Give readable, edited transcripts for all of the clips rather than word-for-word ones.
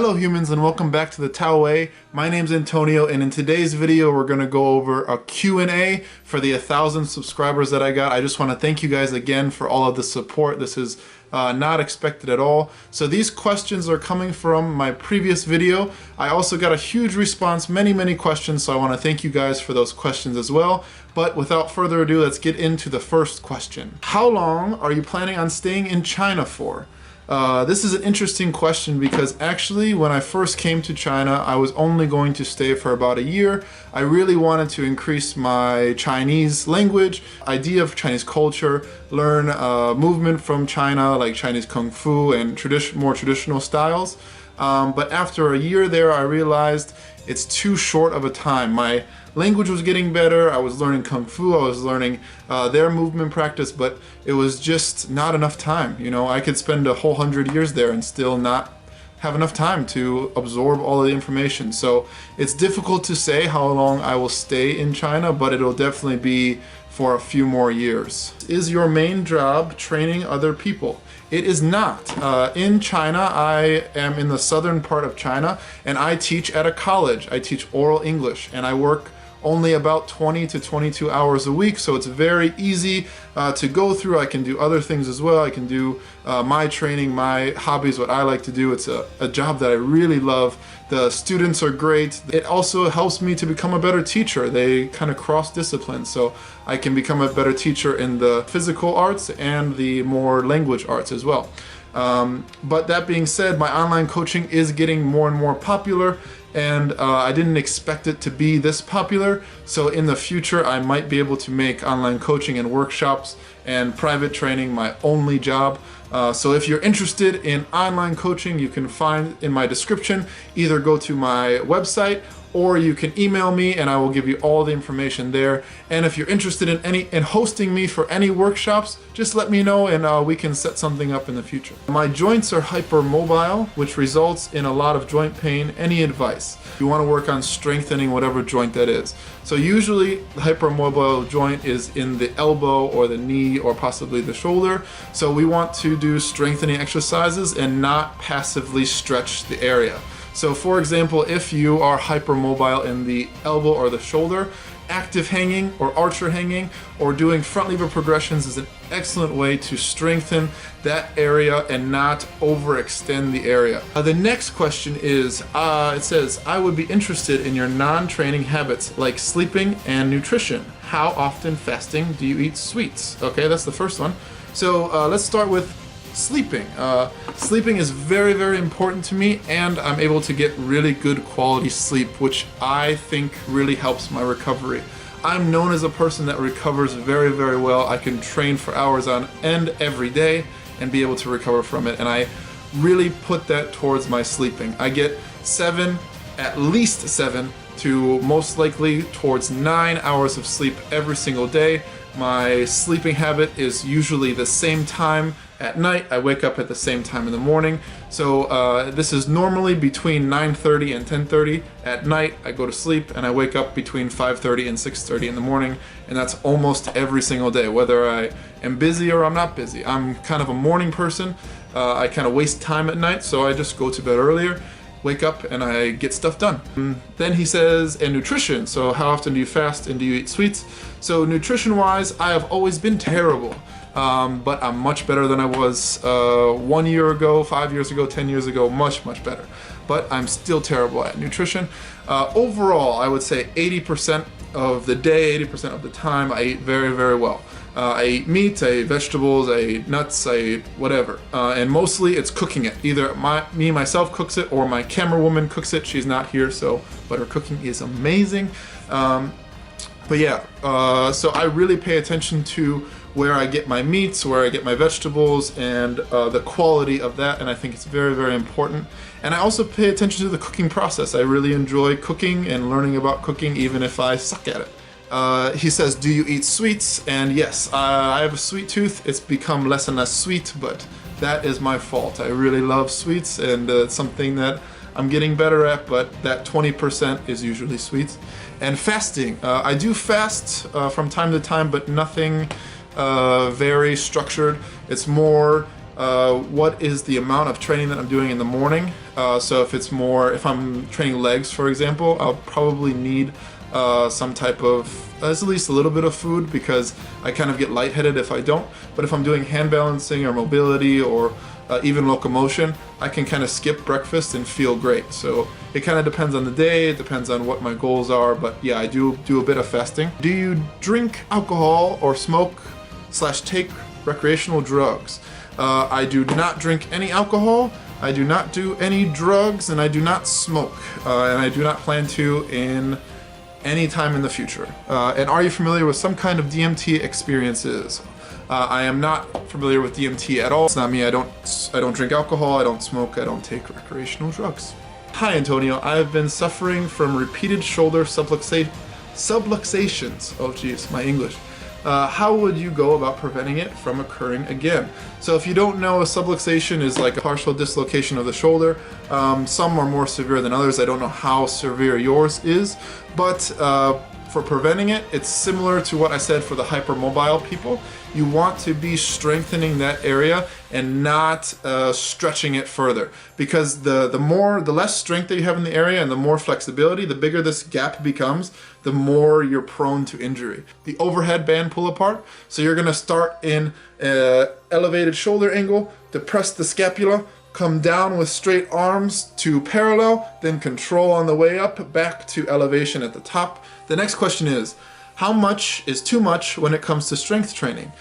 Hello humans and welcome back to the Tao Way. My name's Antonio and in today's video we're going to go over a Q&A for the 1,000 subscribers that I got. I just want to thank you guys again for all of the support. This is not expected at all. So these questions are coming from my previous video. I also got a huge response, many questions, so I want to thank you guys for those questions as well. But without further ado, let's get into the first question. How long are you planning on staying in China for? This is an interesting question because actually when I first came to China, I was only going to stay for about a year. I really wanted to increase my Chinese language, idea of Chinese culture, learn movement from China like Chinese Kung Fu and more traditional styles. But after a year there, I realized it's too short of a time. My language was getting better, I was learning Kung Fu, I was learning their movement practice, but it was just not enough time. You know, I could spend a whole 100 years there and still not have enough time to absorb all of the information. So it's difficult to say how long I will stay in China, but it'll definitely be for a few more years. Is your main job training other people? It is not. In China, I am in the southern part of China and I teach at a college. I teach oral English and I work only about 20 to 22 hours a week, so it's very easy to go through. I can do other things as well. I can do my training, my hobbies, what I like to do. It's a job that I really love. The students are great. It also helps me to become a better teacher. They kind of cross disciplines, so I can become a better teacher in the physical arts and the more language arts as well. But that being said, my online coaching is getting more and more popular, and I didn't expect it to be this popular. So in the future, I might be able to make online coaching and workshops and private training my only job. So if you're interested in online coaching, you can find in my description, either go to my website or you can email me and I will give you all the information there. And if you're interested in hosting me for any workshops, just let me know and we can set something up in the future. My joints are hypermobile, which results in a lot of joint pain. Any advice? You want to work on strengthening whatever joint that is. So usually the hypermobile joint is in the elbow or the knee or possibly the shoulder. So we want to do strengthening exercises and not passively stretch the area. So for example, if you are hypermobile in the elbow or the shoulder, active hanging or archer hanging or doing front lever progressions is an excellent way to strengthen that area and not overextend the area. The next question is, it says, I would be interested in your non-training habits like sleeping and nutrition. How often fasting do you eat sweets? Okay, that's the first one. So let's start with sleeping. Sleeping is very important to me, and I'm able to get really good quality sleep, which I think really helps my recovery. I'm known as a person that recovers very well. I can train for hours on end every day and be able to recover from it, and I really put that towards my sleeping. I get at least 7 to most likely towards 9 hours of sleep every single day. My sleeping habit is usually the same time at night. I wake up at the same time in the morning. So this is normally between 9:30 and 10:30 at night. I go to sleep and I wake up between 5:30 and 6:30 in the morning, and that's almost every single day, whether I am busy or I'm not busy. I'm kind of a morning person. I kind of waste time at night, so I just go to bed earlier, wake up, and I get stuff done. Then he says, and nutrition. So how often do you fast and do you eat sweets? So nutrition-wise, I have always been terrible. But I'm much better than I was 1 year ago, 5 years ago, 10 years ago, much better. But I'm still terrible at nutrition. Overall, I would say 80% of the day, 80% of the time, I eat very well. I eat meat, I eat vegetables, I eat nuts, I eat whatever. And mostly it's cooking it. Either myself cooks it or my camera woman cooks it. She's not here, but her cooking is amazing. But yeah, so I really pay attention to where I get my meats, where I get my vegetables, and the quality of that, and I think it's very important. And I also pay attention to the cooking process. I really enjoy cooking and learning about cooking, even if I suck at it. He says, do you eat sweets? And yes, I have a sweet tooth. It's become less and less sweet, but that is my fault. I really love sweets, and it's something that I'm getting better at, but that 20% is usually sweets. And fasting. I do fast from time to time, but nothing very structured. It's more what is the amount of training that I'm doing in the morning. So if I'm training legs, for example, I'll probably need some type of, at least a little bit of food, because I kind of get lightheaded if I don't. But if I'm doing hand balancing or mobility or even locomotion, I can kind of skip breakfast and feel great. So it kind of depends on the day, it depends on what my goals are, but yeah, I do a bit of fasting. Do you drink alcohol or smoke / take recreational drugs? I do not drink any alcohol, I do not do any drugs, and I do not smoke, and I do not plan to in any time in the future. And are you familiar with some kind of DMT experiences? I am not familiar with DMT at all. It's not me. I don't drink alcohol, I don't smoke, I don't take recreational drugs. Hi Antonio, I have been suffering from repeated shoulder subluxations. Oh geez, my English. How would you go about preventing it from occurring again? So if you don't know, a subluxation is like a partial dislocation of the shoulder. Some are more severe than others. I don't know how severe yours is, but for preventing it, it's similar to what I said for the hypermobile people. You want to be strengthening that area and not stretching it further, because the less strength that you have in the area and the more flexibility, the bigger this gap becomes, the more you're prone to injury. The overhead band pull apart, so you're going to start in elevated shoulder angle, depress the scapula, come down with straight arms to parallel, then control on the way up, back to elevation at the top. The next question is, how much is too much when it comes to strength training?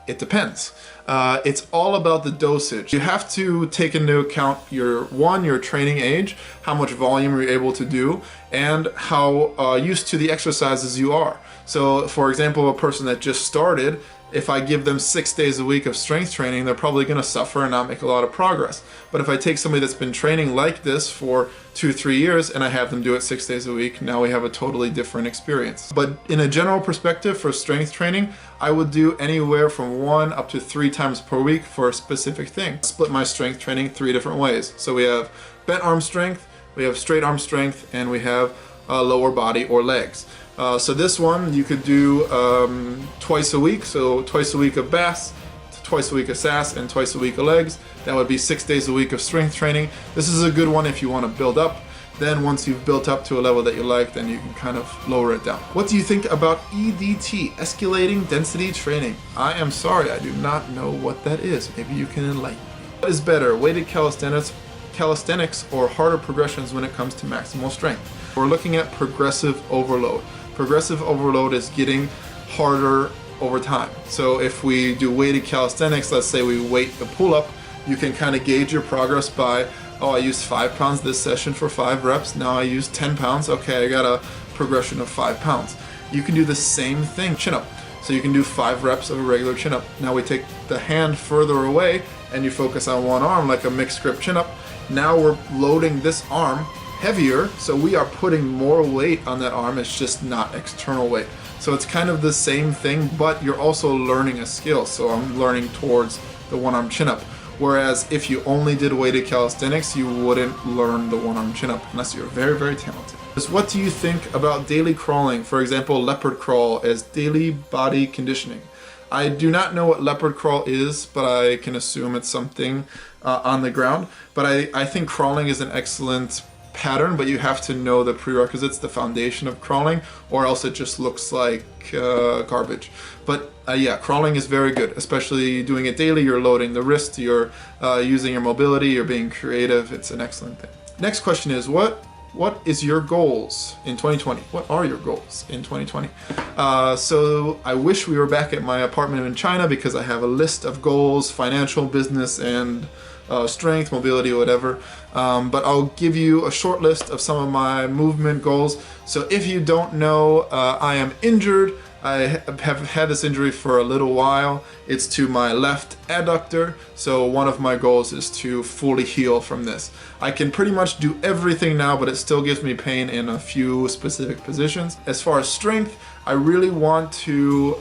It depends. It's all about the dosage. You have to take into account your training age, how much volume you're able to do, and how used to the exercises you are. So for example, a person that just started, if I give them 6 days a week of strength training, they're probably going to suffer and not make a lot of progress. But if I take somebody that's been training like this for 2-3 years and I have them do it 6 days a week, now we have a totally different experience. But in a general perspective for strength training, I would do anywhere from 1 up to 3 times per week for a specific thing. Split my strength training 3 different ways. So we have bent arm strength, we have straight arm strength, and we have lower body or legs. So this one you could do twice a week, so twice a week of bass, twice a week of SAS, and twice a week of legs. That would be 6 days a week of strength training. This is a good one if you want to build up. Then once you've built up to a level that you like, then you can kind of lower it down. What do you think about EDT, escalating density training? I am sorry, I do not know what that is. Maybe you can enlighten me. What is better, weighted calisthenics or harder progressions when it comes to maximal strength? We're looking at progressive overload. Progressive overload is getting harder over time. So if we do weighted calisthenics, let's say we weight the pull-up, you can kind of gauge your progress by, oh, I used 5 pounds this session for 5 reps, now I use 10 pounds, okay, I got a progression of 5 pounds. You can do the same thing, chin-up. So you can do 5 reps of a regular chin-up. Now we take the hand further away and you focus on one arm like a mixed grip chin-up. Now we're loading this arm heavier, so we are putting more weight on that arm, it's just not external weight. So it's kind of the same thing, but you're also learning a skill. So I'm learning towards the one-arm chin-up. Whereas if you only did weighted calisthenics, you wouldn't learn the one-arm chin-up unless you're very, very talented. What do you think about daily crawling, for example, leopard crawl, as daily body conditioning? I do not know what leopard crawl is, but I can assume it's something on the ground. But I think crawling is an excellent pattern, but you have to know the prerequisites, the foundation of crawling, or else it just looks like garbage. But yeah, crawling is very good, especially doing it daily. You're loading the wrist, you're using your mobility, you're being creative. It's an excellent thing. Next question is, what is your goals in 2020? What are your goals in 2020? So I wish we were back at my apartment in China, because I have a list of goals, financial, business, and strength, mobility, whatever. But I'll give you a short list of some of my movement goals. So if you don't know, I am injured. I have had this injury for a little while. It's to my left adductor. So one of my goals is to fully heal from this. I can pretty much do everything now, but it still gives me pain in a few specific positions. As far as strength, I really want to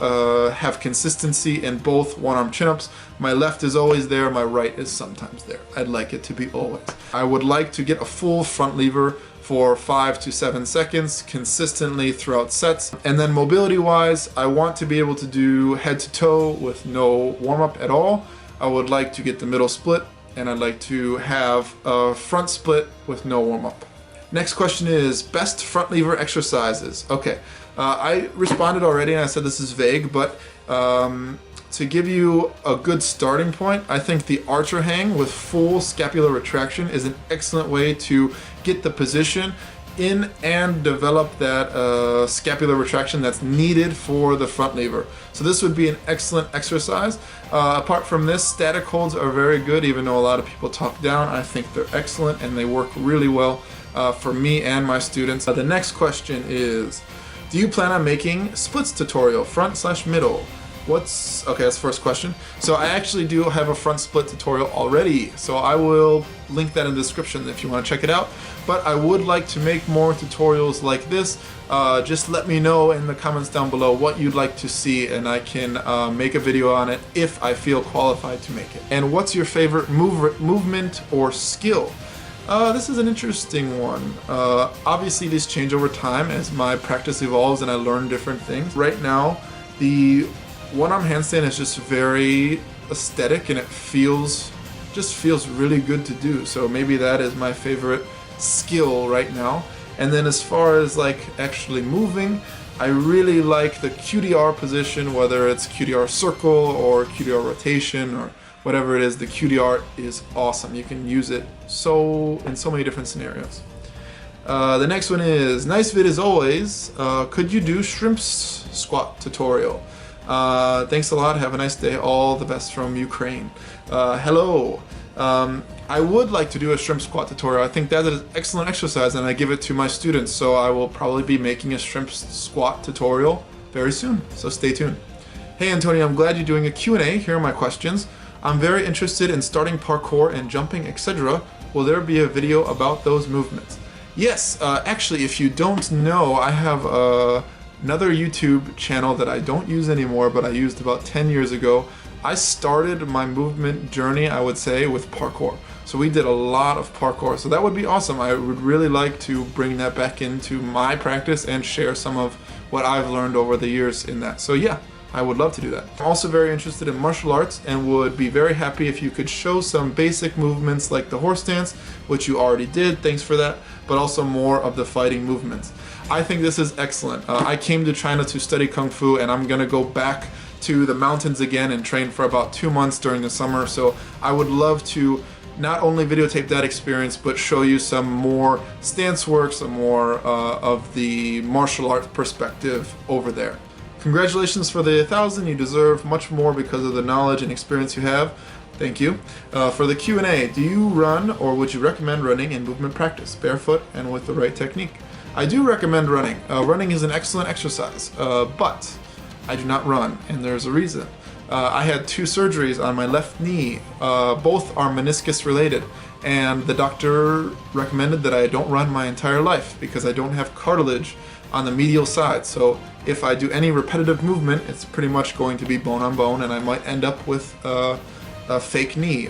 have consistency in both one-arm chin-ups. My left is always there, my right is sometimes there. I'd like it to be always. I would like to get a full front lever for 5 to 7 seconds consistently throughout sets. And then mobility wise, I want to be able to do head to toe with no warm-up at all. I would like to get the middle split, and I'd like to have a front split with no warm-up. Next question is best front lever exercises. Okay, I responded already and I said this is vague, but to give you a good starting point, I think the archer hang with full scapular retraction is an excellent way to get the position in and develop that scapular retraction that's needed for the front lever. So this would be an excellent exercise. Apart from this, static holds are very good, even though a lot of people talk down. I think they're excellent and they work really well for me and my students. The next question is, do you plan on making splits tutorial, front/middle? Okay, that's the first question. So I actually do have a front split tutorial already, so I will link that in the description if you want to check it out. But I would like to make more tutorials like this. Just let me know in the comments down below what you'd like to see, and I can make a video on it if I feel qualified to make it. And what's your favorite movement or skill? This is an interesting one. Obviously these change over time as my practice evolves and I learn different things. Right now, the one-arm handstand is just very aesthetic and it just feels really good to do. So maybe that is my favorite skill right now. And then as far as like actually moving, I really like the QDR position, whether it's QDR circle or QDR rotation or whatever it is. The QDR is awesome. You can use it in so many different scenarios. The next one is, nice vid as always. Could you do shrimp squat tutorial? Thanks a lot. Have a nice day. All the best from Ukraine. Hello. I would like to do a shrimp squat tutorial. I think that is an excellent exercise and I give it to my students. So I will probably be making a shrimp squat tutorial very soon. So stay tuned. Hey Antonio, I'm glad you're doing a Q&A. Here are my questions. I'm very interested in starting parkour and jumping, etc. Will there be a video about those movements? Yes, actually, if you don't know, I have another YouTube channel that I don't use anymore, but I used about 10 years ago. I started my movement journey, I would say, with parkour. So we did a lot of parkour. So that would be awesome. I would really like to bring that back into my practice and share some of what I've learned over the years in that. So yeah, I would love to do that. I'm also very interested in martial arts and would be very happy if you could show some basic movements like the horse stance, which you already did, thanks for that, but also more of the fighting movements. I think this is excellent. I came to China to study Kung Fu and I'm gonna go back to the mountains again and train for about 2 months during the summer. So I would love to not only videotape that experience, but show you some more stance work, some more of the martial arts perspective over there. Congratulations for the 1,000. You deserve much more because of the knowledge and experience you have. Thank you. For the Q&A, do you run or would you recommend running in movement practice, barefoot and with the right technique? I do recommend running. Running is an excellent exercise, but I do not run, and there's a reason. I had 2 surgeries on my left knee. Both are meniscus related, and the doctor recommended that I don't run my entire life because I don't have cartilage on the medial side. So if I do any repetitive movement, it's pretty much going to be bone on bone, and I might end up with a fake knee.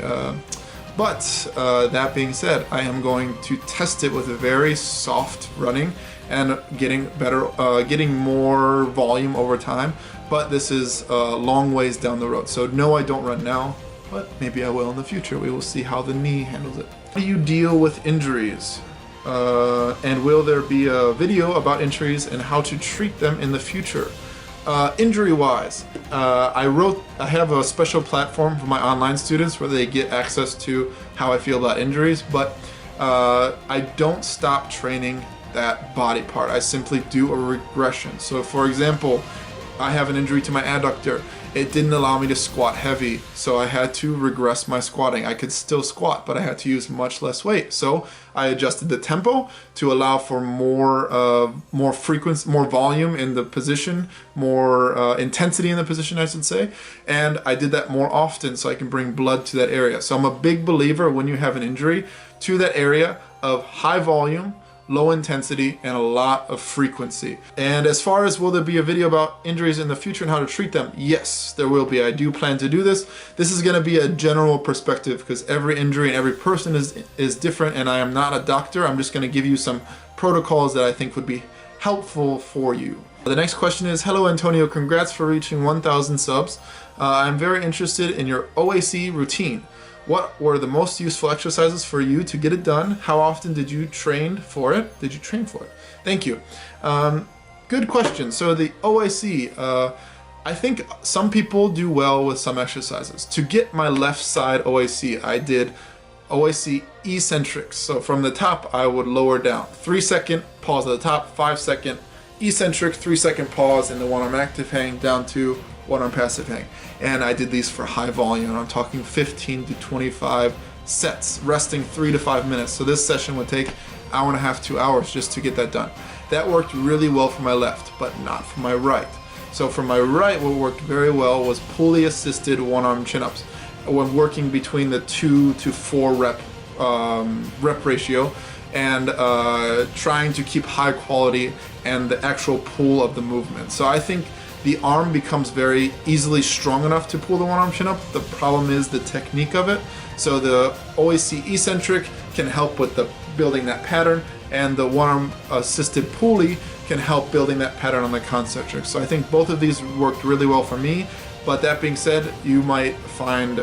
But that being said, I am going to test it with a very soft running and getting better, getting more volume over time. But this is a long ways down the road. So no, I don't run now, but maybe I will in the future. We will see how the knee handles it. How do you deal with injuries? And will there be a video about injuries and how to treat them in the future? Injury-wise, I have a special platform for my online students where they get access to how I feel about injuries, but I don't stop training that body part. I simply do a regression. So for example, I have an injury to my adductor. It didn't allow me to squat heavy, so I had to regress my squatting. I could still squat, but I had to use much less weight. So I adjusted the tempo to allow for more frequency, more volume in the position, more intensity in the position, I should say. And I did that more often so I can bring blood to that area. So I'm a big believer when you have an injury to that area of high volume, low intensity, and a lot of frequency. And as far as will there be a video about injuries in the future and how to treat them? Yes, there will be. I do plan to do this. This is going to be a general perspective because every injury and every person is different, and I am not a doctor. I'm just going to give you some protocols that I think would be helpful for you. The next question is, hello Antonio, congrats for reaching 1,000 subs. I'm very interested in your OAC routine. What were the most useful exercises for you to get it done? How often did you train for it? Thank you. Good question. So the OAC, I think some people do well with some exercises. To get my left side OAC, I did OAC eccentrics. So from the top, I would lower down. 3-second pause at the top, 5-second eccentric, 3-second pause in the one arm active hang down to one arm passive hang. And I did these for high volume. I'm talking 15 to 25 sets, resting 3 to 5 minutes. So this session would take 1.5 hours, 2 hours just to get that done. That worked really well for my left, but not for my right. So for my right, what worked very well was pulley assisted one arm chin-ups. When working between the 2 to 4 rep ratio and trying to keep high quality and the actual pull of the movement. So I think the arm becomes very easily strong enough to pull the one arm chin up. The problem is the technique of it. So the OAC eccentric can help with the building that pattern, and the one arm assisted pulley can help building that pattern on the concentric. So I think both of these worked really well for me. But that being said, you might find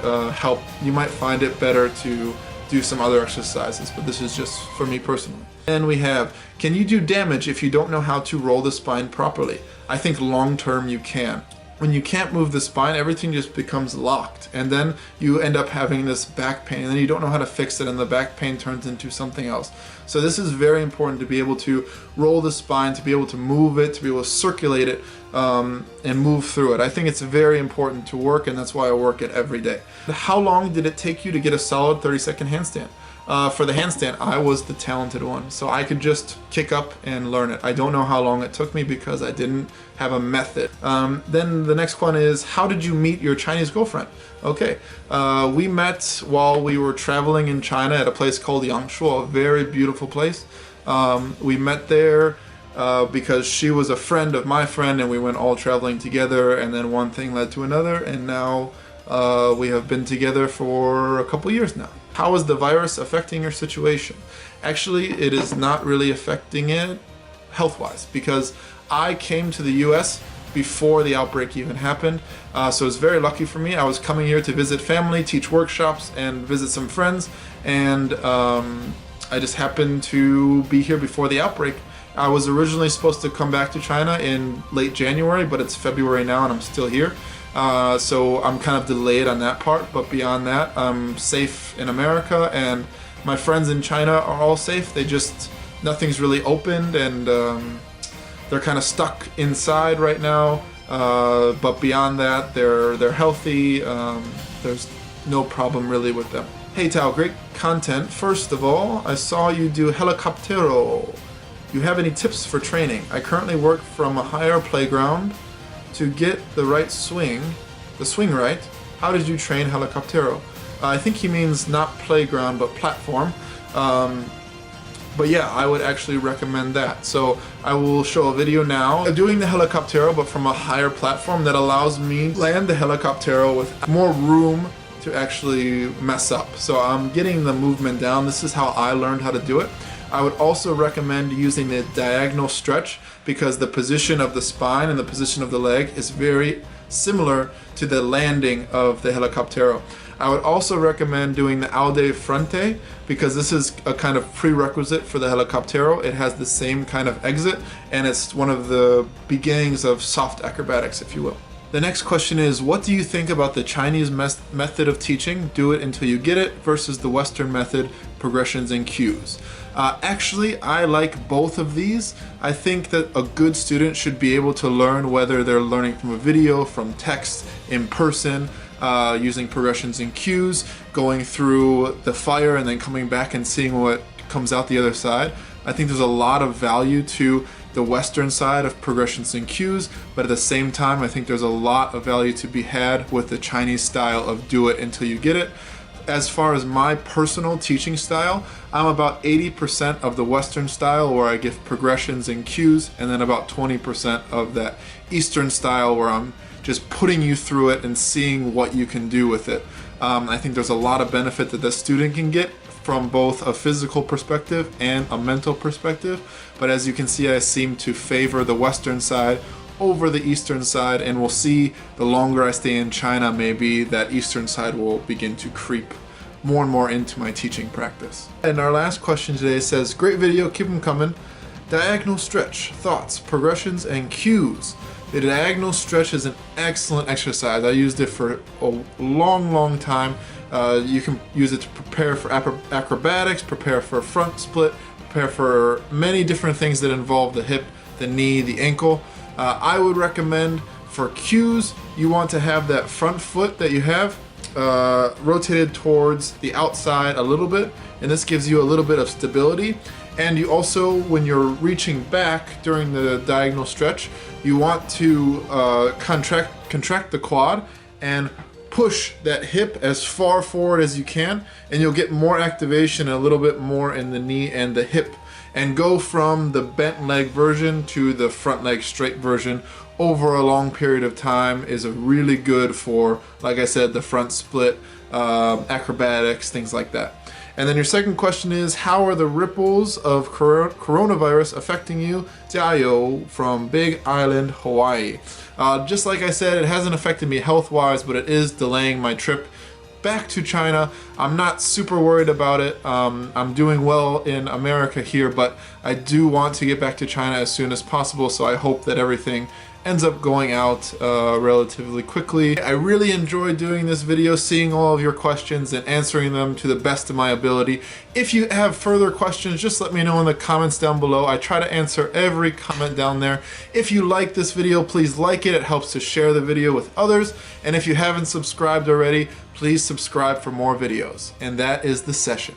you might find it better to do some other exercises, but this is just for me personally. And we have, can you do damage if you don't know how to roll the spine properly? I think long term you can. When you can't move the spine, everything just becomes locked, and then you end up having this back pain, and then you don't know how to fix it, and the back pain turns into something else. So this is very important, to be able to roll the spine, to be able to move it, to be able to circulate it, and move through it. I think it's very important to work, and that's why I work it every day. How long did it take you to get a solid 30-second handstand? For the handstand, I was the talented one, so I could just kick up and learn it. I don't know how long it took me because I didn't have a method. Then the next one is, how did you meet your Chinese girlfriend? Okay, we met while we were traveling in China at a place called Yangshuo, a very beautiful place. We met there because she was a friend of my friend, and we went all traveling together, and then one thing led to another, and now we have been together for a couple years now. How is the virus affecting your situation? Actually, it is not really affecting it health-wise, because I came to the US before the outbreak even happened. So it's very lucky for me. I was coming here to visit family, teach workshops, and visit some friends, and I just happened to be here before the outbreak. I was originally supposed to come back to China in late January, but it's February now and I'm still here. So I'm kind of delayed on that part, but beyond that, I'm safe in America, and my friends in China are all safe. Nothing's really opened, and they're kind of stuck inside right now. But beyond that, they're healthy. There's no problem really with them. Hey Tao, great content. First of all, I saw you do helicoptero. Do you have any tips for training? I currently work from a higher playground. To get the right swing, the swing right, how did you train helicoptero? I think he means not playground, but platform. But yeah, I would actually recommend that. So I will show a video now doing the helicoptero, but from a higher platform that allows me to land the helicoptero with more room to actually mess up. So I'm getting the movement down. This is how I learned how to do it. I would also recommend using the diagonal stretch, because the position of the spine and the position of the leg is very similar to the landing of the helicoptero. I would also recommend doing the au de frente, because this is a kind of prerequisite for the helicoptero. It has the same kind of exit, and it's one of the beginnings of soft acrobatics, if you will. The next question is, what do you think about the Chinese method of teaching, do it until you get it, versus the Western method, progressions and cues? Actually, I like both of these. I think that a good student should be able to learn, whether they're learning from a video, from text, in person, using progressions and cues, going through the fire and then coming back and seeing what comes out the other side. I think there's a lot of value to the Western side of progressions and cues, but at the same time, I think there's a lot of value to be had with the Chinese style of do it until you get it. As far as my personal teaching style, I'm about 80% of the Western style, where I give progressions and cues, and then about 20% of that Eastern style, where I'm just putting you through it and seeing what you can do with it. I think there's a lot of benefit that the student can get from both a physical perspective and a mental perspective. But as you can see, I seem to favor the Western side over the Eastern side, and we'll see the longer I stay in China, maybe that Eastern side will begin to creep more and more into my teaching practice. And our last question today says, great video, keep them coming. Diagonal stretch, thoughts, progressions, and cues. The diagonal stretch is an excellent exercise. I used it for a long time. You can use it to prepare for acrobatics, prepare for a front split, prepare for many different things that involve the hip, the knee, the ankle. I would recommend for cues, you want to have that front foot that you have rotated towards the outside a little bit, and this gives you a little bit of stability. And you also, when you're reaching back during the diagonal stretch, you want to contract the quad and push that hip as far forward as you can, and you'll get more activation a little bit more in the knee and the hip, and go from the bent leg version to the front leg straight version over a long period of time is a really good for, like I said, the front split, acrobatics, things like that. And then your second question is, how are the ripples of coronavirus affecting you? Jiayou from Big Island, Hawaii. Just like I said, it hasn't affected me health-wise, but it is delaying my trip back to China. I'm not super worried about it. I'm doing well in America here, but I do want to get back to China as soon as possible, so I hope that everything ends up going out relatively quickly. I really enjoyed doing this video, seeing all of your questions and answering them to the best of my ability. If you have further questions, just let me know in the comments down below. I try to answer every comment down there. If you like this video, please like it. It helps to share the video with others. And if you haven't subscribed already, please subscribe for more videos. And that is the session.